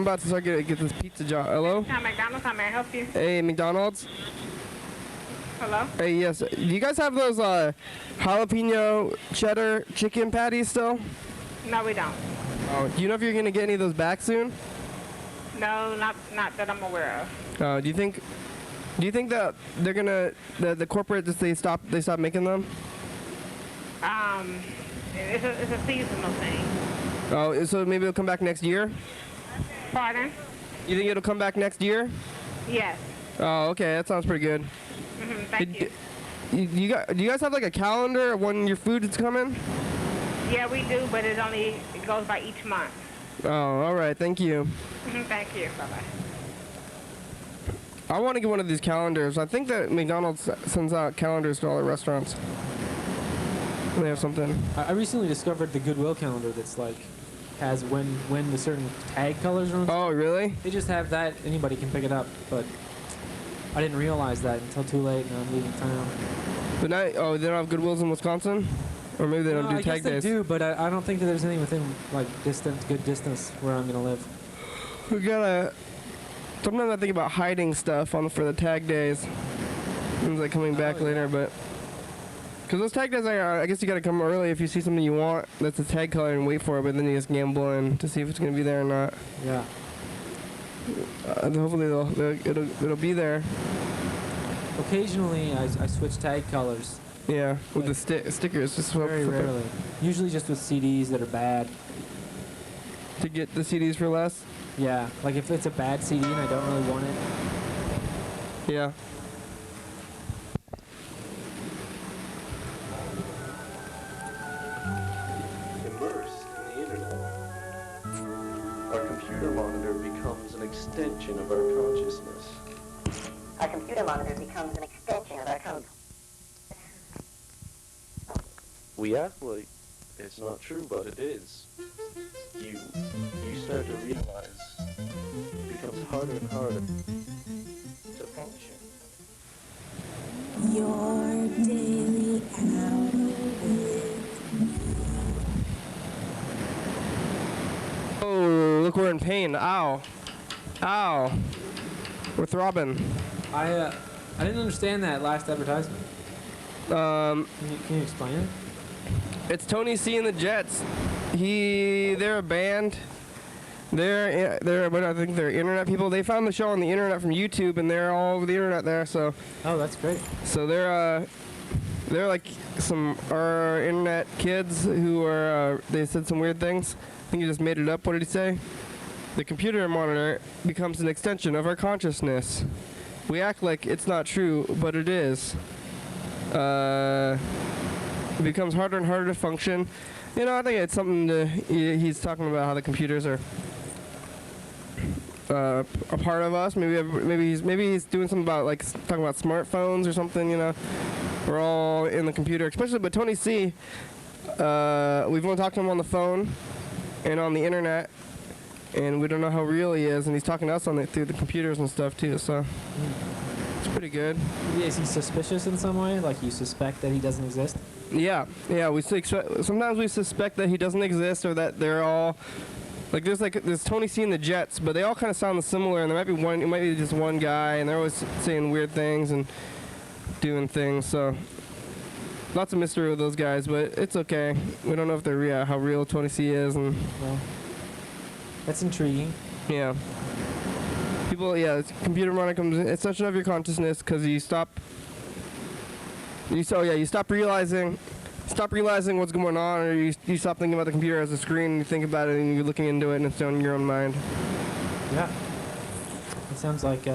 about to start get this pizza job. Hello? McDonald's, how may I help you? Hey, McDonald's. Hello? Hey, yes. Do you guys have those jalapeno cheddar chicken patties still? No, we don't. Oh, do you know if you're gonna get any of those back soon? No, not that I'm aware of. Do you think that they're gonna the corporate just they stop making them? It's a seasonal thing. Oh, so maybe it'll come back next year? Pardon? You think it'll come back next year? Yes. Oh, okay, that sounds pretty good. Thank you. Do you guys have like a calendar of when your food is coming? Yeah, we do, but it goes by each month. Oh, all right, thank you. Thank you. Bye-bye. I want to get one of these calendars. I think that McDonald's sends out calendars to all the restaurants. They have something. I recently discovered the Goodwill calendar that's like has when the certain tag colors are on. Oh, really? They just have that. Anybody can pick it up, but I didn't realize that until too late, and I'm leaving town. But now, they don't have Goodwills in Wisconsin? Or maybe they don't do I tag guess days. they do, but I don't think that there's anything within like good distance where I'm gonna live. We gotta. Sometimes I think about hiding stuff for the tag days. Things like coming back later, but because those tag days, I guess you gotta come early if you see something you want that's a tag color and wait for it, but then you just gamble in to see if it's gonna be there or not. Yeah. Hopefully it'll be there. Occasionally, I switch tag colors. Yeah, with the stickers. Just Very rarely. Usually just with CDs that are bad. To get the CDs for less? Yeah, like if it's a bad CD and I don't really want it. Yeah. Immersed in the internet, our computer monitor becomes an extension of our consciousness. Our computer monitor becomes an extension of our code. We act like it's not true, but it is. You start to realize it becomes harder and harder to function. Your daily hour with Oh, look, we're in pain. Ow. Ow. We're throbbing. I didn't understand that last advertisement. Can you explain it? It's Tony C and the Jets. They're a band. I think they're internet people. They found the show on the internet from YouTube, and they're all over the internet there. So. Oh, that's great. So they're like some our internet kids who are. They said some weird things. I think he just made it up. What did he say? The computer monitor becomes an extension of our consciousness. We act like it's not true, but it is. It becomes harder and harder to function. You know, I think it's something to. He's talking about how the computers are a part of us. Maybe he's doing something about like talking about smartphones or something. You know, we're all in the computer, especially. But Tony C. We've only talked to him on the phone and on the internet, and we don't know how real he is. And he's talking to us on it through the computers and stuff too. So it's pretty good. Is he suspicious in some way? Like you suspect that he doesn't exist? Yeah. Sometimes we suspect that he doesn't exist, or that they're all like there's Tony C and the Jets, but they all kind of sound similar, and there might be one. It might be just one guy, and they're always saying weird things and doing things. So lots of mystery with those guys, but it's okay. We don't know if they're how real Tony C is, and well, that's intriguing. Yeah. People, computer monitor comes in extension of your consciousness because you stop realizing what's going on, or you stop thinking about the computer as a screen, and you think about it and you're looking into it and it's on your own mind. Yeah. It sounds like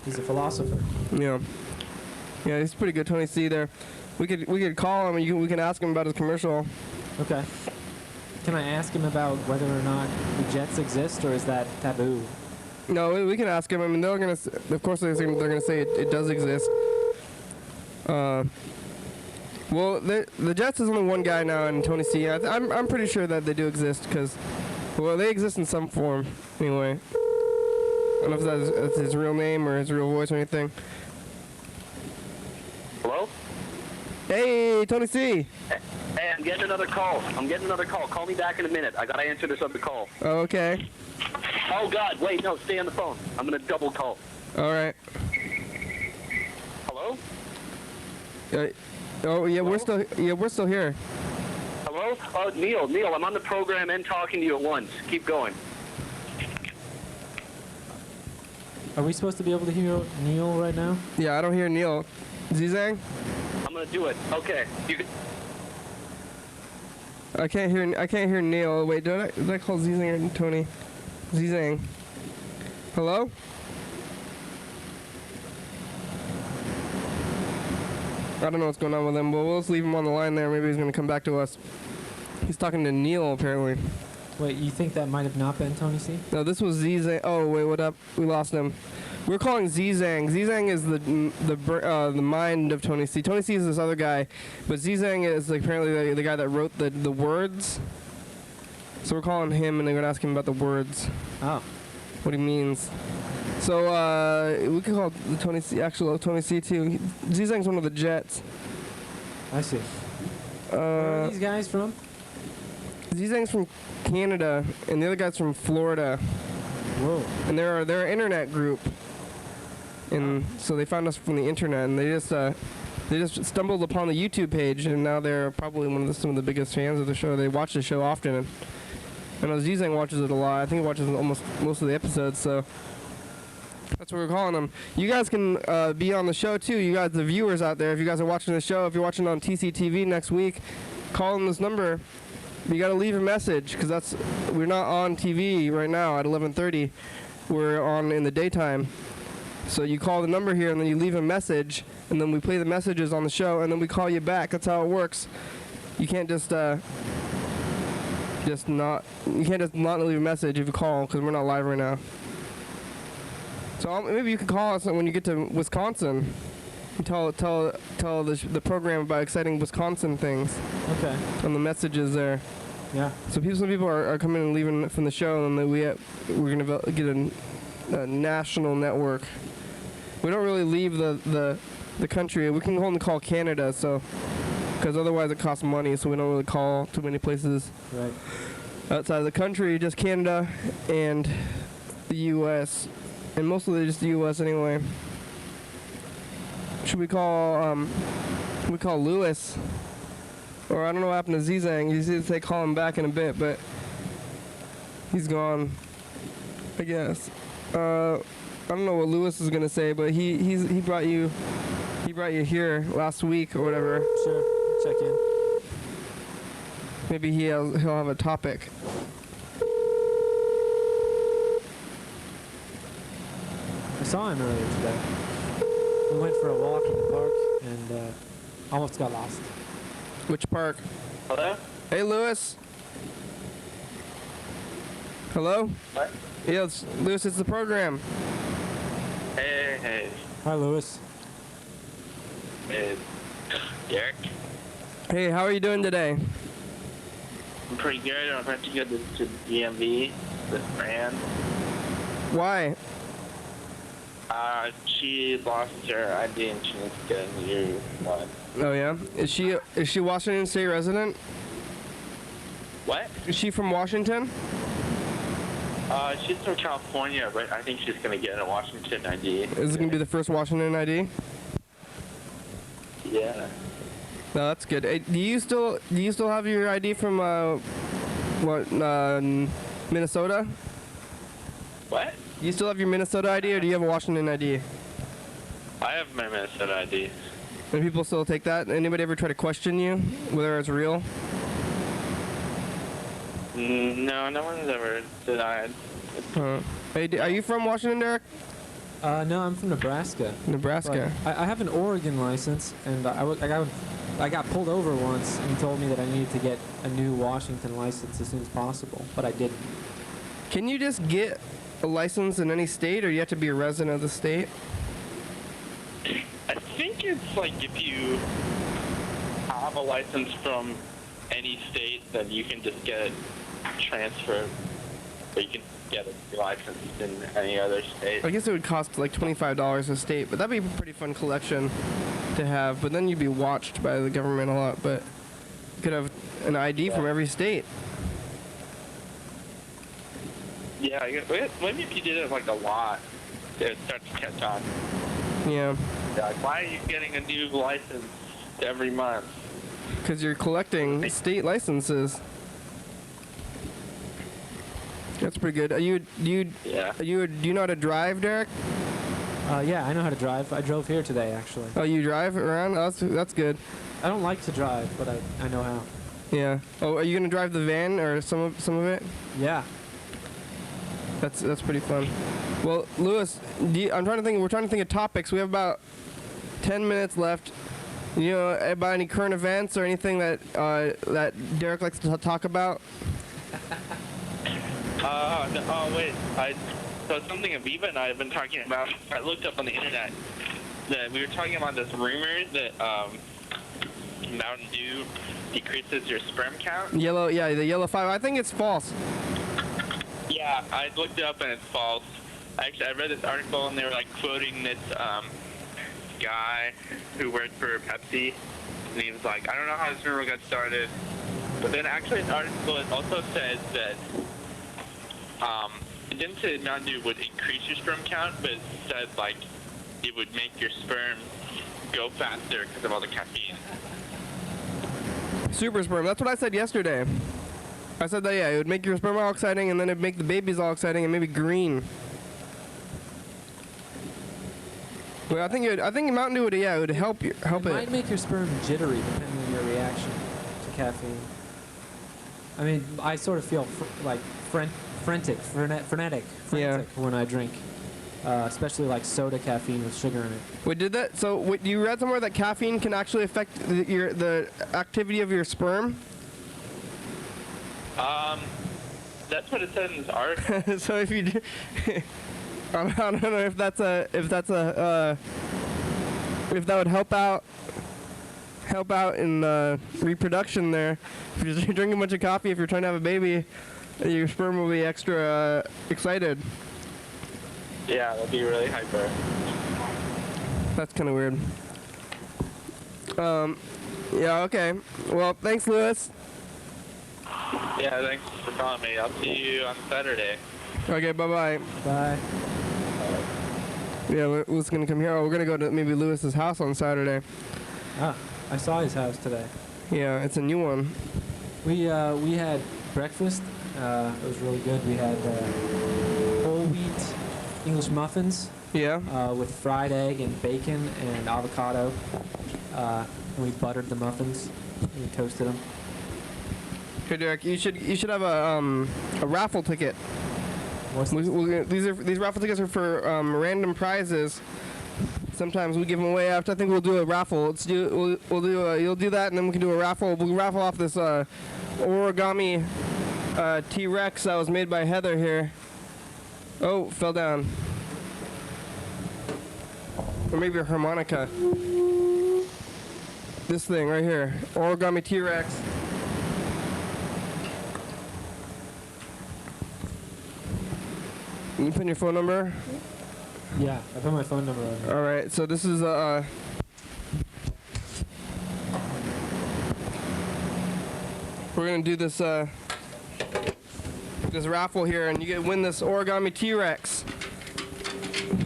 he's a philosopher. Yeah. Yeah, he's pretty good, Tony C there. We could call him and we can ask him about his commercial. Okay. Can I ask him about whether or not the Jets exist, or is that taboo? No, we can ask him. I mean, they're gonna say it does exist. Well, the Jets is only one guy now, and Tony C. I'm pretty sure that they do exist because, well, they exist in some form anyway. I don't know if that's his real name or his real voice or anything. Hello? Hey, Tony C. Hey, I'm getting another call. Call me back in a minute. I gotta answer this other call. Oh, okay. Oh God, wait, no, stay on the phone. I'm gonna double call. All right. Hello? Oh yeah, we're still here. Hello? Oh, Neil, I'm on the program and talking to you at once. Keep going. Are we supposed to be able to hear Neil right now? Yeah, I don't hear Neil. Zizang? I'm gonna do it. Okay. You can. I can't hear Neil. Wait, did I call Zizang or Tony? Zizang. Hello? I don't know what's going on with him, but we'll just leave him on the line there. Maybe he's going to come back to us. He's talking to Neil, apparently. Wait, you think that might have not been Tony C? No, this was Zizang. Oh, wait, what up? We lost him. We're calling Zizang. Zizang is the mind of Tony C. Tony C is this other guy, but Zizang is like apparently the guy that wrote the words. So we're calling him, and they're going to ask him about the words. Oh. What he means. So we could call the Tony C, actual Tony C too. Zizang's one of the Jets. I see. Where are these guys from? Zizang's from Canada, and the other guy's from Florida. Whoa. And they're an internet group. And so they found us from the internet, and they just stumbled upon the YouTube page, and now they're probably some of the biggest fans of the show. They watch the show often, and I know Zizang watches it a lot. I think he watches almost most of the episodes, so that's what we're calling them. You guys can be on the show too. You guys, the viewers out there, if you guys are watching the show, if you're watching on TCTV next week, call them this number. You got to leave a message because we're not on TV right now at 11:30. We're on in the daytime. So you call the number here and then you leave a message, and then we play the messages on the show, and then we call you back. That's how it works. You can't just not leave a message if you call because we're not live right now. So maybe you can call us when you get to Wisconsin. And tell the program about exciting Wisconsin things. Okay. On the messages there. Yeah. So some people are coming and leaving from the show, and then we're gonna get a national network. We don't really leave the country. We can only call Canada, so because otherwise it costs money, so we don't really call too many places Right. outside of the country. Just Canada and the U.S. and mostly just the U.S. anyway. Should we call Lewis? Or I don't know what happened to Zizang. He said they call him back in a bit, but he's gone, I guess. I don't know what Lewis is gonna say, but he brought you here last week or whatever. Sure. Check in. Maybe he'll have a topic. I saw him earlier today. We went for a walk in the park and almost got lost. Which park? Hello? Hey, Lewis. Hello? What? Yeah, Lewis, it's the program. Hey. Hi, Lewis. Hey, Derek. Hey, how are you doing today? I'm pretty good. I'm about to go to DMV with Fran. Why? She lost her ID and she needs to get a new one. Oh yeah. Is she Washington State resident? What? Is she from Washington? She's from California, but I think she's gonna get a Washington ID. Is it gonna be the first Washington ID? Yeah. No, that's good. Hey, do you still have your ID from Minnesota? What? You still have your Minnesota ID, or do you have a Washington ID? I have my Minnesota ID. And people still take that? Anybody ever try to question you, whether it's real? No, no one's ever denied. Hey, are you from Washington, Derek? No, I'm from Nebraska. Nebraska. But I have an Oregon license, and I got pulled over once, and he told me that I needed to get a new Washington license as soon as possible, but I didn't. Can you just get a license in any state, or you have to be a resident of the state? I think it's like if you have a license from any state, then you can just get it transferred, or you can get a license in any other state. I guess it would cost like $25 a state, but that'd be a pretty fun collection to have. But then you'd be watched by the government a lot. But you could have an ID from every state. Yeah, maybe if you did it like a lot, it would start to catch on. Yeah. Like, why are you getting a new license every month? Because you're collecting state licenses. That's pretty good. Do you know how to drive, Derek? Yeah, I know how to drive. I drove here today, actually. Oh, you drive around? Oh, that's good. I don't like to drive, but I know how. Yeah. Oh, are you gonna drive the van or some of it? Yeah. That's pretty fun. Well, Lewis, we're trying to think of topics. We have about 10 minutes left. You know about any current events or anything that Derek likes to talk about? Wait. So something Aviva and I have been talking about. I looked up on the internet that we were talking about this rumor that Mountain Dew decreases your sperm count. The yellow 5. I think it's false. Yeah, I looked it up and it's false. Actually, I read this article and they were like quoting this guy who worked for Pepsi, and he was like, I don't know how this rumor got started, but then actually the article also says that it didn't say that Mountain Dew would increase your sperm count, but it said like it would make your sperm go faster because of all the caffeine. Super sperm. That's what I said yesterday. I said that, yeah, it would make your sperm all exciting, and then it'd make the babies all exciting, and maybe green. Well, I think Mountain Dew would, it would help it. It might make your sperm jittery depending on your reaction to caffeine. I mean, I sort of feel frenetic when I drink, especially like soda caffeine with sugar in it. Wait, did that? So, you read somewhere that caffeine can actually affect the activity of your sperm? That's what it said in this article. So if you do, I don't know if that would help help out in reproduction there. If you're drinking a bunch of coffee, if you're trying to have a baby, your sperm will be extra excited. Yeah, that'd be really hyper. That's kind of weird. Yeah, okay. Well, thanks, Lewis. Yeah, thanks for calling me. I'll see you on Saturday. Okay, bye-bye. Bye. Yeah, Lewis is going to come here. Oh, we're going to go to maybe Lewis's house on Saturday. Ah, I saw his house today. Yeah, it's a new one. We had breakfast. It was really good. We had whole wheat English muffins. Yeah. With fried egg and bacon and avocado. And we buttered the muffins. We toasted them. Hey, Derek, you should have a raffle ticket. These raffle tickets are for random prizes. Sometimes we give them away after. I think we'll do a raffle. You'll do that, and then we can do a raffle. We'll raffle off this origami T-Rex that was made by Heather here. Oh, fell down. Or maybe a harmonica. This thing right here, origami T-Rex. You put in your phone number? Yeah, I put my phone number on there. All right, so this is we're gonna do this this raffle here, and you win this origami T-Rex.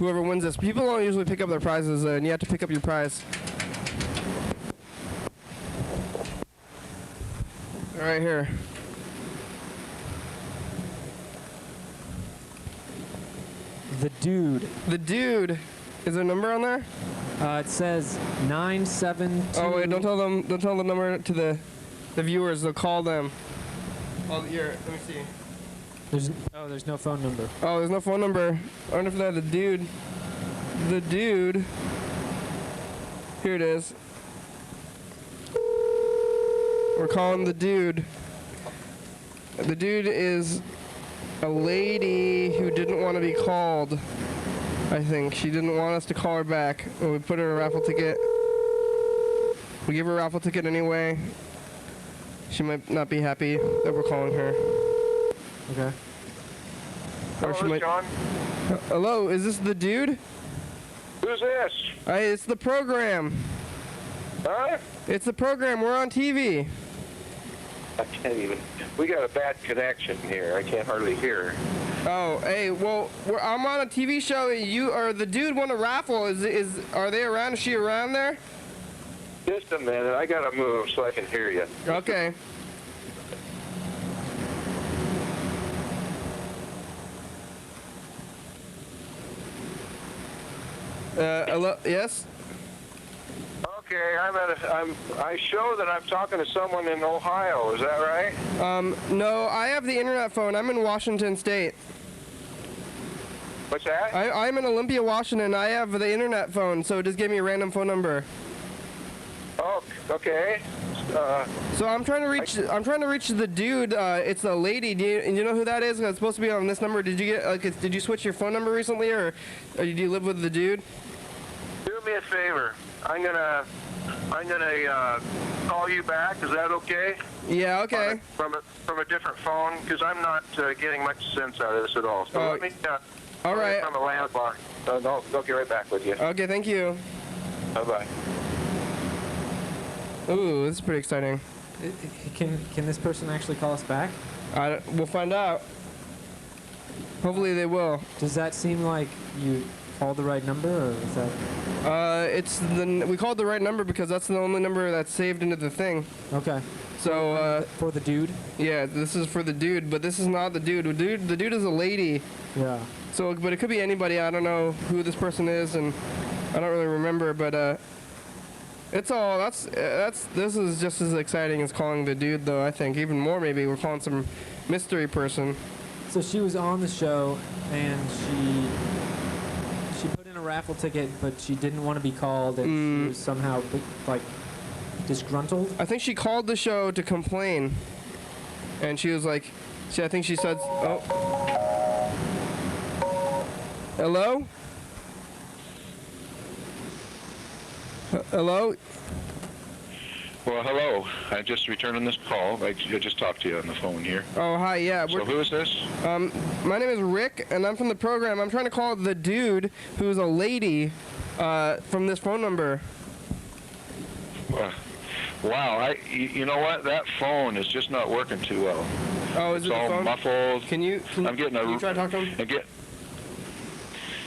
Whoever wins this, people don't usually pick up their prizes, and you have to pick up your prize. All right, here. The Dude. The Dude. Is there a number on there? It says 972. Oh wait, don't tell the number to the viewers. They'll call them. Oh, here, let me see. There's no phone number. Oh, there's no phone number. I wonder if they have the Dude. The Dude. Here it is. We're calling the Dude. The Dude is a lady who didn't want to be called. I think she didn't want us to call her back. When we put her in a raffle ticket. We give her a raffle ticket anyway. She might not be happy that we're calling her. Okay. Or she might. John. Hello, is this the Dude? Who's this? It's the program. Huh? It's the program. We're on TV. I can't even. We got a bad connection here. I can't hardly hear. Oh, hey, well, I'm on a TV show. You or the Dude won a raffle. Are they around? Is she around there? Just a minute. I gotta move so I can hear you. Okay. Hello? Yes. Okay, I show that I'm talking to someone in Ohio. Is that right? No, I have the internet phone. I'm in Washington State. What's that? I'm in Olympia, Washington. I have the internet phone, so just give me a random phone number. Oh, okay. So I'm trying to reach the Dude. It's a lady. Do you know who that is? It's supposed to be on this number. Did you get did you switch your phone number recently, or do you live with the Dude? Do me a favor. I'm gonna call you back. Is that okay? Yeah. Okay. From a different phone, because I'm not getting much sense out of this at all. So let me. All right. From a landline. I'll get right back with you. Okay. Thank you. Bye bye. Ooh, this is pretty exciting. Can this person actually call us back? We'll find out. Hopefully they will. Does that seem like you called the right number, or is that? We called the right number because that's the only number that's saved into the thing. Okay. So for the Dude. Yeah, this is for the Dude, but this is not the Dude. The Dude is a lady. Yeah. So, but it could be anybody. I don't know who this person is, and I don't really remember. But it's all this is just as exciting as calling the Dude, though. I think even more. Maybe we're calling some mystery person. So she was on the show, and she put in a raffle ticket, but she didn't want to be called, and she was somehow like disgruntled. I think she called the show to complain, and she was like, I think she said, oh, hello? Well, hello. I'm just returning this call. I just talked to you on the phone here. Oh, hi, yeah. So who is this? My name is Rick, and I'm from the program. I'm trying to call the dude who's a lady from this phone number. Wow, you know what? That phone is just not working too well. Oh, is it's it all the phone? muffled. Can you try to talk to him?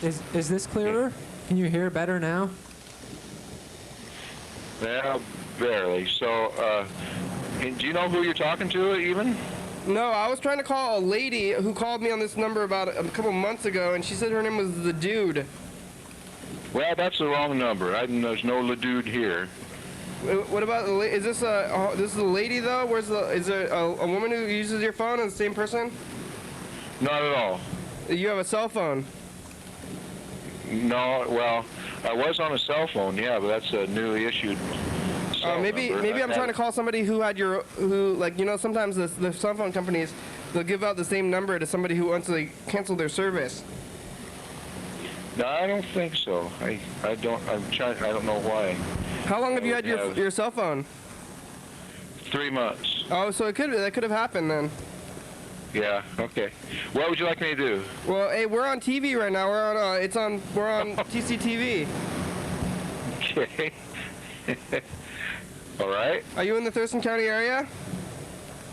Is this clearer? Can you hear better now? Yeah, barely. So, do you know who you're talking to even? No, I was trying to call a lady who called me on this number about a couple months ago, and she said her name was the dude. Well, that's the wrong number. There's no dude here. What about the is this this is a lady though? Is there a woman who uses your phone and the same person? Not at all. You have a cell phone. No, well, I was on a cell phone, yeah, but that's a newly issued cell maybe number. I'm trying to call somebody who had sometimes the cell phone companies, they'll give out the same number to somebody who wants to cancel their service. No, I don't think so. I don't know why. How long have you had your cell phone? 3 months. Oh, so that could have happened then. Yeah. Okay. What would you like me to do? Well, hey, we're on TV right now. We're on TCTV. Okay. All right. Are you in the Thurston County area?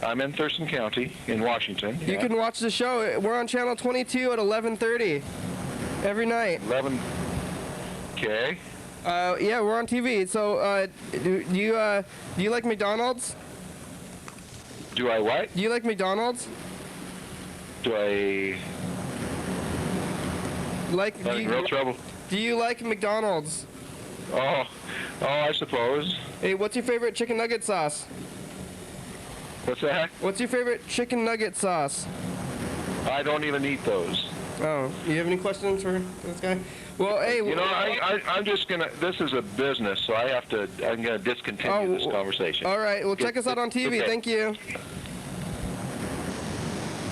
I'm in Thurston County in Washington. You can watch the show. We're on channel 22 at 11:30 every night. 11. Okay. Yeah, we're on TV. So, do you like McDonald's? Do I what? Do you like McDonald's? Do I like? real trouble? Do you like McDonald's? Oh, I suppose. Hey, what's your favorite chicken nugget sauce? What's that? What's your favorite chicken nugget sauce? I don't even eat those. Oh, you have any questions for this guy? Well, hey, you know, I'm just gonna. This is a business, so I'm gonna discontinue this conversation. All right. Well, check us out on TV. Okay. Thank you.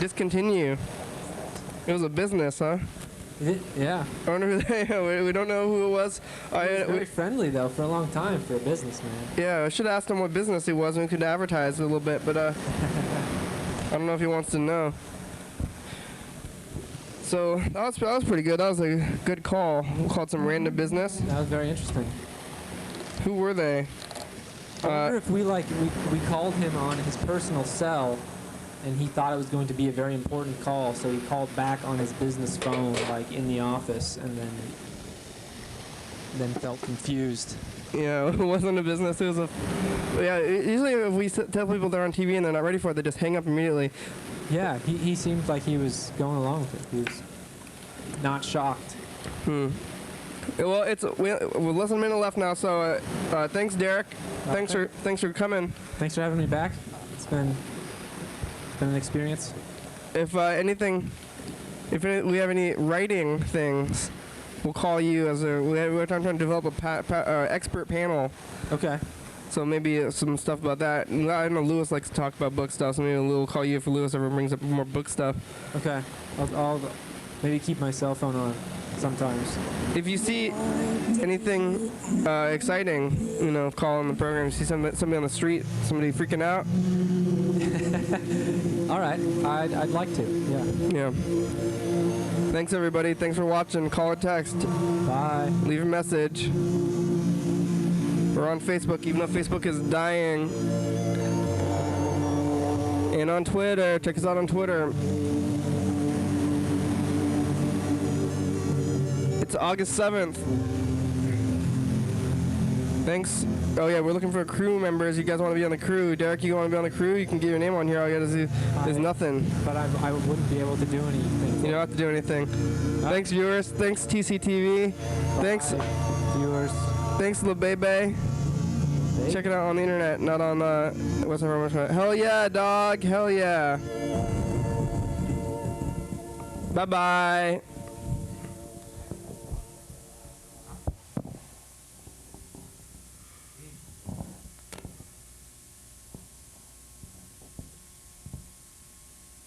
Discontinue. It was a business, huh? Yeah. I wonder who we don't know who it was. He was very friendly though for a long time for a businessman. Yeah, I should have asked him what business he was, and we could advertise a little bit, but I don't know if he wants to know. So that was pretty good. That was a good call. We called some random business. That was very interesting. Who were they? I wonder if we called him on his personal cell, and he thought it was going to be a very important call, so he called back on his business phone, like in the office, and then felt confused. Yeah, it wasn't a business. It was a. Yeah, usually if we tell people they're on TV and they're not ready for it, they just hang up immediately. Yeah, he seemed like he was going along with it. He was not shocked. Well, we're less than a minute left now, so thanks, Derek. Okay. Thanks for coming. Thanks for having me back. It's been an experience. If we have any writing things, we'll call you we're trying to develop a expert panel. Okay. So maybe some stuff about that. I know Lewis likes to talk about book stuff, so maybe we'll call you if Lewis ever brings up more book stuff. Okay. I'll maybe keep my cell phone on sometimes. If you see anything exciting, call on the program. See somebody on the street, somebody freaking out. All right. I'd like to. Yeah. Yeah. Thanks, everybody. Thanks for watching. Call or text. Bye. Leave a message. We're on Facebook, even though Facebook is dying. And on Twitter. Check us out on Twitter. It's August 7th. Thanks. Oh, yeah, we're looking for crew members. You guys want to be on the crew. Derek, you want to be on the crew? You can get your name on here. All you got to do is nothing. But I wouldn't be able to do anything. You don't have to do anything. Thanks, viewers. Thanks, TCTV. Bye. Thanks, viewers. Thanks, BAYBAY. Check it out on the internet, not on what's the Hell yeah, dog. Hell yeah. Bye-bye.